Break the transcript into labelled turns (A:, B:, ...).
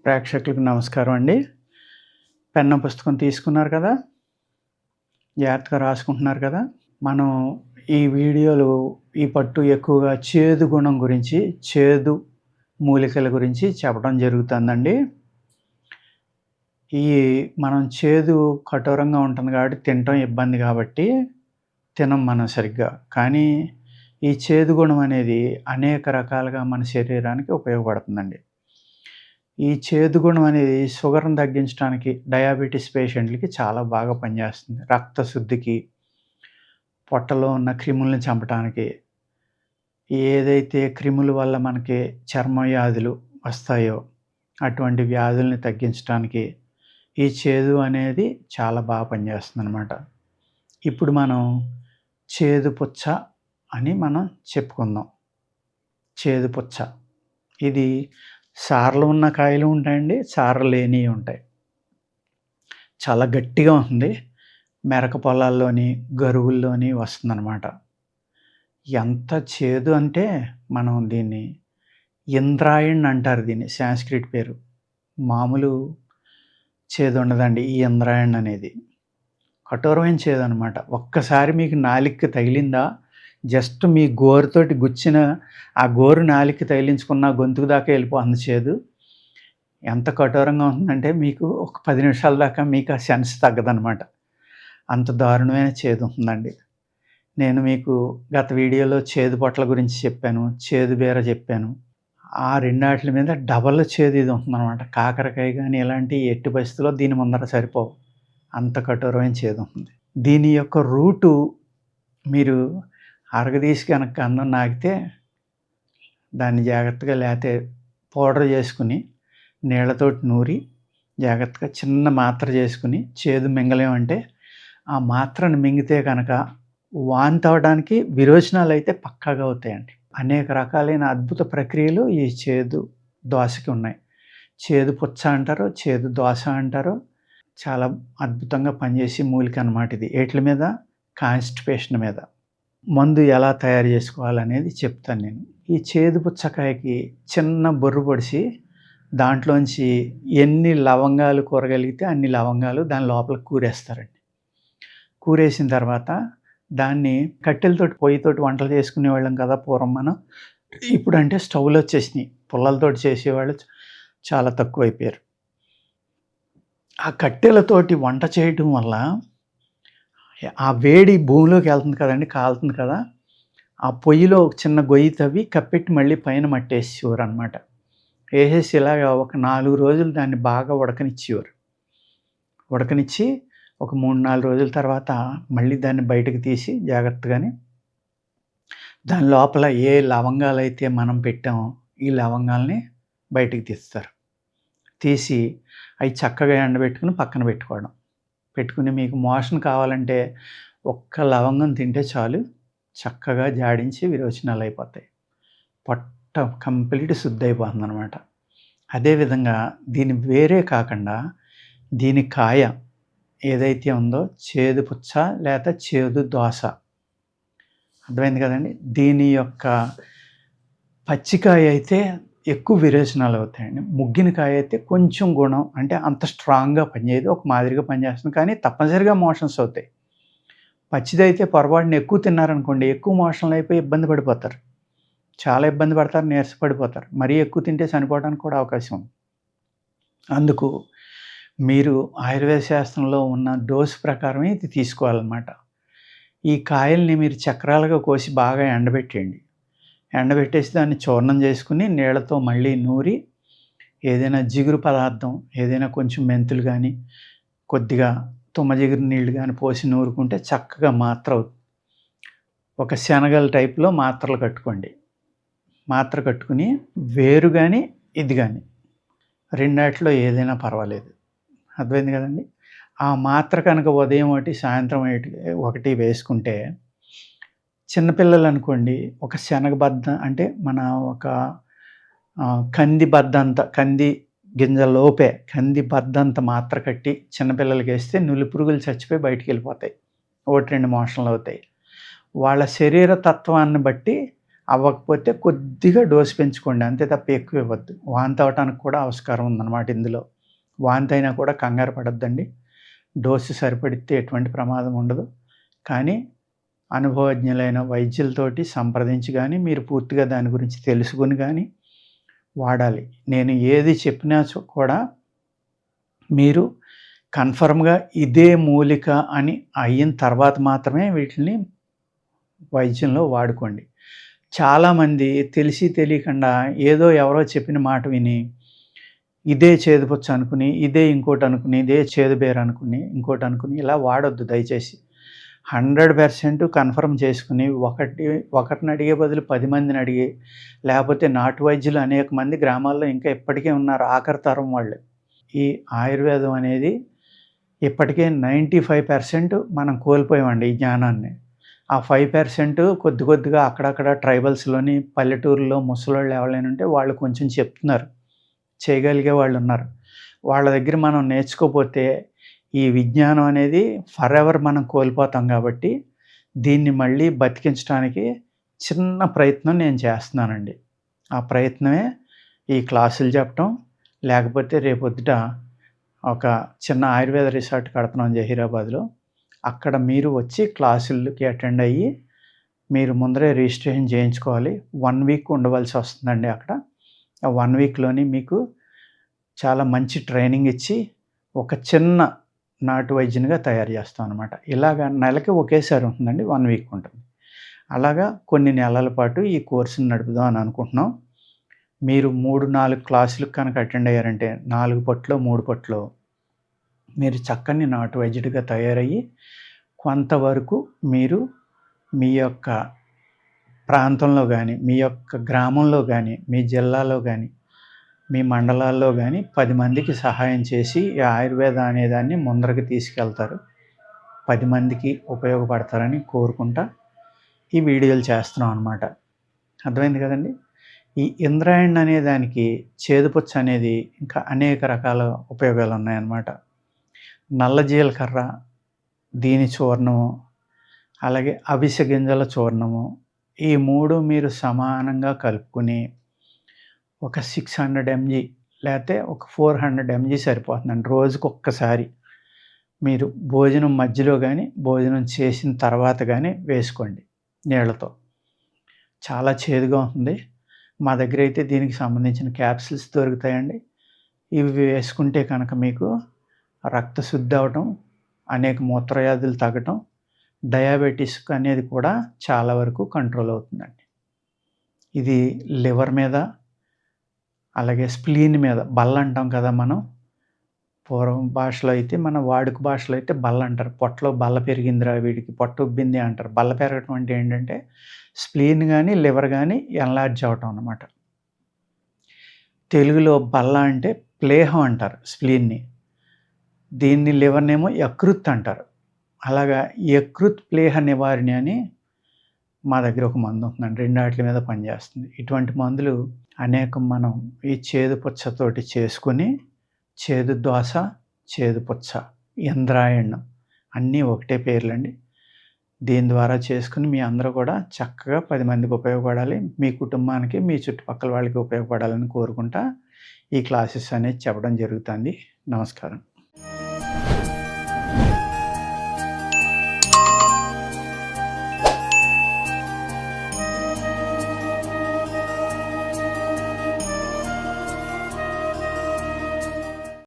A: ప్రేక్షకులకు నమస్కారం అండి. పెన్ను, పుస్తకం తీసుకున్నారు కదా! జాగ్రత్తగా రాసుకుంటున్నారు కదా! మనం ఈ వీడియోలో ఈ పట్టు ఎక్కువగా చేదు గుణం గురించి, చేదు మూలికల గురించి చెప్పడం జరుగుతుందండి. ఈ మనం చేదు కఠోరంగా ఉంటుంది కాబట్టి తినటం ఇబ్బంది కాబట్టి తినం మనం సరిగ్గా. కానీ ఈ చేదు గుణం అనేది అనేక రకాలుగా మన శరీరానికి ఉపయోగపడుతుందండి. ఈ చేదు గుణం అనేది షుగర్‌ని తగ్గించడానికి డయాబెటిస్ పేషెంట్‌లకి చాలా బాగా పనిచేస్తుంది. రక్తశుద్ధికి, పొట్టలో ఉన్న క్రిములను చంపటానికి, ఏదైతే క్రిముల వల్ల మనకి చర్మ వ్యాధులు వస్తాయో, అటువంటి వ్యాధుల్ని తగ్గించటానికి ఈ చేదు అనేది చాలా బాగా పనిచేస్తుందనమాట. ఇప్పుడు మనం చేదు పుచ్చ అని మనం చెప్పుకుందాం. చేదు పుచ్చ. ఇది సారలు ఉన్న కాయలు ఉంటాయండి, సారలు లేనివి ఉంటాయి. చాలా గట్టిగా ఉంటుంది. మెరక పొలాల్లోని, గరువుల్లోని వస్తుందనమాట. ఎంత చేదు అంటే మనం దీన్ని ఇంద్రాయణ్ అంటారు దీన్ని సాంస్క్రిట్ పేరు. మామూలు చేదు ఉండదండి ఈ ఇంద్రాయణ్ అనేది. కఠోరమైన చేదనమాట. ఒక్కసారి మీకు నాలికకి తగిలిందా, జస్ట్ మీ గోరుతోటి గుచ్చిన ఆ గోరు నాలికకి తగిలించుకున్న గొంతుకు దాకా వెళ్ళిపోతుంది చేదు. ఎంత కఠోరంగా ఉంటుందంటే మీకు ఒక 10 నిమిషాల దాకా మీకు ఆ సెన్స్ తగ్గదనమాట. అంత దారుణమైన చేదు ఉంటుందండి. నేను మీకు గత వీడియోలో చేదు పొట్ల గురించి చెప్పాను, చేదు బీర చెప్పాను. ఆ రెండాటిల మీద డబల్ చేదు ఇది ఉంటుందనమాట. కాకరకాయ గానీ ఇలాంటి ఎట్టి పరిస్థితుల్లో దీని ముందర సరిపోవు. అంత కఠోరమైన చేదు ఉంటుంది. దీని యొక్క రూటు మీరు అరగదీసి గనక అన్నం నాకితే దాన్ని జాగ్రత్తగా లేతే పౌడర్ చేసుకుని నీళ్ళతోటి నూరి జాగ్రత్తగా చిన్న మాత్ర చేసుకుని చేదు మింగలేమంటే ఆ మాత్రను మింగితే కనుక వాంతి అవ్వడానికి విరోచనాలు అయితే పక్కాగా అవుతాయండి. అనేక రకాలైన అద్భుత ప్రక్రియలు ఈ చేదు దోసకి ఉన్నాయి. చేదు పుచ్చ అంటారు, చేదు దోస అంటారు. చాలా అద్భుతంగా పనిచేసే మూలిక అనమాట ఇది. ఏట్ల మీద? కాన్‌స్టిపేషన్ మీద. మందు ఎలా తయారు చేసుకోవాలనేది చెప్తాను నేను. ఈ చేదు పుచ్చకాయకి చిన్న బొర్రు పొడిచి దాంట్లోంచి ఎన్ని లవంగాలు కూరగలిగితే అన్ని లవంగాలు దాని లోపలికి కూరేస్తారండి. కూరేసిన తర్వాత దాన్ని కట్టెలతోటి పొయ్యితోటి వంటలు చేసుకునేవాళ్ళం కదా పూర్వం మనం. ఇప్పుడంటే స్టవ్‌లు వచ్చేసినాయి. పుల్లలతోటి చేసేవాళ్ళు చాలా తక్కువైపోయారు. ఆ కట్టెలతోటి వంట చేయటం వల్ల ఆ వేడి భూమిలోకి వెళ్తుంది కదండీ, కాలుతుంది కదా! ఆ పొయ్యిలో ఒక చిన్న గొయ్యి తవ్వి కప్పెట్టి మళ్ళీ పైన మట్టేసేవారనమాట. ఏసేసి ఇలాగ ఒక 4 రోజులు దాన్ని బాగా ఉడకనిచ్చేవారు. ఉడకనిచ్చి ఒక 3, 4 రోజుల తర్వాత మళ్ళీ దాన్ని బయటకు తీసి జాగ్రత్తగాని దాని లోపల ఏ లవంగాలైతే మనం పెట్టామో ఈ లవంగాల్ని బయటికి తీస్తారు. తీసి అవి చక్కగా ఎండబెట్టుకుని పక్కన పెట్టుకోవడం. పెట్టుకుని మీకు మోషన్ కావాలంటే ఒక్క లవంగం తింటే చాలు, చక్కగా జాడించి విరోచనాలు అయిపోతాయి. పొట్ట కంప్లీట్ శుద్ధయిపోతుందనమాట. అదేవిధంగా దీని వేరే కాకుండా దీని కాయ ఏదైతే ఉందో చేదు పుచ్చ లేక చేదు దోస, అర్థమైంది కదండి. దీని యొక్క పచ్చికాయ అయితే ఎక్కువ విరేచనాలు అవుతాయండి. ముగ్గిన కాయ అయితే కొంచెం గుణం అంటే అంత స్ట్రాంగ్‌గా పనిచేయదు. ఒక మాదిరిగా పనిచేస్తుంది. కానీ తప్పనిసరిగా మోషన్స్ అవుతాయి. పచ్చిదైతే పొరపాటున ఎక్కువ తిన్నారనుకోండి, ఎక్కువ మోషన్‌లు అయిపోయి ఇబ్బంది పడిపోతారు. చాలా ఇబ్బంది పడతారు, నీరసపడిపోతారు. మరీ ఎక్కువ తింటే చనిపోవడానికి కూడా అవకాశం ఉంది. అందుకు మీరు ఆయుర్వేద శాస్త్రంలో ఉన్న డోస్ ప్రకారమే ఇది తీసుకోవాలన్నమాట. ఈ కాయల్ని మీరు చక్రాలుగా కోసి బాగా ఎండబెట్టేయండి. ఎండబెట్టేసి దాన్ని చూర్ణం చేసుకుని నీళ్ళతో మళ్ళీ నూరి ఏదైనా జిగురు పదార్థం, ఏదైనా కొంచెం మెంతులు కానీ, కొద్దిగా తుమ్మజిగురు నీళ్ళు కానీ పోసి నూరుకుంటే చక్కగా మాత్ర అవుతుంది. ఒక శనగల టైప్‌లో మాత్రలు కట్టుకోండి. మాత్ర కట్టుకుని వేరు కానీ, ఇది కానీ రెండాటిలో ఏదైనా పర్వాలేదు. అర్థమైంది కదండి. ఆ మాత్ర కనుక ఉదయం ఒకటి, సాయంత్రం ఒకటి వేసుకుంటే చిన్నపిల్లలు అనుకోండి ఒక శనగ బద్ద అంటే మన ఒక కంది బద్దంత, కంది గింజలోపే కంది బద్దంత మాత్ర కట్టి చిన్నపిల్లలకి వేస్తే నులిపురుగులు చచ్చిపోయి బయటికి వెళ్ళిపోతాయి. 1, 2 మోషన్లు అవుతాయి. వాళ్ళ శరీర తత్వాన్ని బట్టి అవ్వకపోతే కొద్దిగా డోస్ పెంచుకోండి. అంతే తప్ప ఎక్కువ ఇవ్వద్దు. వాంతి అవ్వటానికి కూడా ఆస్కారం ఉందన్నమాట ఇందులో. వాంతి అయినా కూడా కంగారు పడొద్దండి. డోసు సరిపడితే ఎటువంటి ప్రమాదం ఉండదు. కానీ అనుభవజ్ఞులైన వైద్యులతోటి సంప్రదించి గానీ, మీరు పూర్తిగా దాని గురించి తెలుసుకొని గానీ వాడాలి. నేను ఏది చెప్పినా కూడా మీరు కన్ఫర్మ్‌గా ఇదే మూలిక అని అయిన తర్వాత మాత్రమే వీటిని వైద్యంలో వాడుకోండి. చాలామంది తెలిసి తెలియకుండా ఏదో ఎవరో చెప్పిన మాట విని, ఇదే చేదుపుచ్చ అనుకుని, ఇదే ఇంకోటనుకుని, ఇదే చేదు బేర అనుకుని, ఇంకోటనుకుని ఇలా వాడొద్దు దయచేసి. 100% కన్ఫర్మ్ చేసుకొని ఒకరిని అడిగే బదులు 10 మందిని అడిగి, లేకపోతే నాటు వైద్యులు అనేక మంది గ్రామాల్లో ఇంకా ఇప్పటికే ఉన్నారు. ఆఖరి తరం వాళ్ళు. ఈ ఆయుర్వేదం అనేది ఇప్పటికే 95% మనం కోల్పోయామండి ఈ జ్ఞానాన్ని. ఆ 5% కొద్ది కొద్దిగా అక్కడక్కడ ట్రైబల్స్‌లోని పల్లెటూరులో ముసలోళ్ళు ఎవరైనా ఉంటే వాళ్ళు కొంచెం చెప్తున్నారు. చేయగలిగే వాళ్ళున్నారు. వాళ్ళ దగ్గర మనం నేర్చుకోపోతే ఈ విజ్ఞానం అనేది ఫరెవర్ మనం కోల్పోతాం కాబట్టి, దీన్ని మళ్ళీ బతికించడానికి చిన్న ప్రయత్నం నేను చేస్తున్నానండి. ఆ ప్రయత్నమే ఈ క్లాసులు చెప్పటం, లేకపోతే రేపొద్దుట ఒక చిన్న ఆయుర్వేద రిసార్ట్ కడుతున్నాం జహీరాబాద్‌లో. అక్కడ మీరు వచ్చి క్లాసులకి అటెండ్ అయ్యి, మీరు ముందరే రిజిస్ట్రేషన్ చేయించుకోవాలి. 1 వీక్ ఉండవలసి వస్తుందండి అక్కడ. ఆ 1 వీక్‌లోని మీకు చాలా మంచి ట్రైనింగ్ ఇచ్చి, ఒక చిన్న నాటు వైద్యునిగా తయారు చేస్తాం అనమాట. ఇలాగ నెలకి ఒకేసారి ఉంటుందండి. 1 వీక్ ఉంటుంది. అలాగా కొన్ని నెలల పాటు ఈ కోర్సుని నడుపుదాం అని అనుకుంటున్నాం. మీరు 3, 4 క్లాసులకు కనుక అటెండ్ అయ్యారంటే 4 పట్లో, 3 పట్లో మీరు చక్కని నాటు వైద్యుడిగా తయారయ్యి, కొంతవరకు మీరు మీ యొక్క ప్రాంతంలో గానీ, మీ యొక్క గ్రామంలో గానీ, మీ జిల్లాలో గానీ, మీ మండలాల్లో గానీ 10 మందికి సహాయం చేసి ఈ ఆయుర్వేద అనేదాన్ని ముందరకి తీసుకెళ్తారు. 10 మందికి ఉపయోగపడతారని కోరుకుంటా ఈ వీడియోలు చేస్తున్నాం అనమాట. అర్థమైంది కదండీ! ఈ ఇంద్రాయణి అనే దానికి చేదుపుచ్చ అనేది ఇంకా అనేక రకాల ఉపయోగాలు ఉన్నాయన్నమాట. నల్ల జీలకర్ర, దీని చూర్ణము, అలాగే అవిసె గింజల చూర్ణము, ఈ 3 మీరు సమానంగా కలుపుకొని ఒక 600 ఎంజీ లేతే ఒక 400 ఎంజీ సరిపోతుందండి. రోజుకొక్కసారి మీరు భోజనం మధ్యలో గానీ, భోజనం చేసిన తర్వాత గానీ వేసుకోండి నీళ్ళతో. చాలా చేదుగా ఉంటుంది. మా దగ్గరైతే దీనికి సంబంధించిన క్యాప్సూల్స్ దొరుకుతాయండి. ఇవి వేసుకుంటే కనుక మీకు రక్త శుద్ధి అవ్వటం, అనేక మూత్రవ్యాధులు తగ్గటం, డయాబెటిస్ అనేది కూడా చాలా వరకు కంట్రోల్ అవుతుందండి. ఇది లివర్ మీద, అలాగే స్ప్లీన్ మీద, బల్ల అంటాం కదా మనం. పూర్వం భాషలో అయితే మన వాడుక భాషలో అయితే బల్ల అంటారు. పొట్టలో బల్ల పెరిగిందిరా వీడికి, పొట్ట ఉబ్బింది అంటారు. బల్ల పెరగటం అంటే ఏంటంటే స్ప్లీన్ గానీ, లివర్ గానీ ఎన్లార్జ్ అవ్వటం అన్నమాట. తెలుగులో బల్ల అంటే ప్లేహం అంటారు స్ప్లీన్‌ని. దీన్ని లివర్‌నేమో యకృత్ అంటారు. అలాగా యకృత్ ప్లేహ నివారిణి అని మా దగ్గర ఒక మందు ఉంటుందండి. 2 ఆట్ల మీద పనిచేస్తుంది. ఇటువంటి మందులు అనేకం మనం ఈ చేదు పుచ్చతోటి చేసుకొని, చేదు దోస, చేదు పుచ్చ, ఇంద్రాయణ్యం అన్నీ ఒకటే పేర్లండి. దీని ద్వారా చేసుకొని మీ అందరూ కూడా చక్కగా 10 మందికి ఉపయోగపడాలి. మీ కుటుంబానికి, మీ చుట్టుపక్కల వాళ్ళకి ఉపయోగపడాలని కోరుకుంటా ఈ క్లాసెస్ అనేది చెప్పడం జరుగుతుంది. నమస్కారం.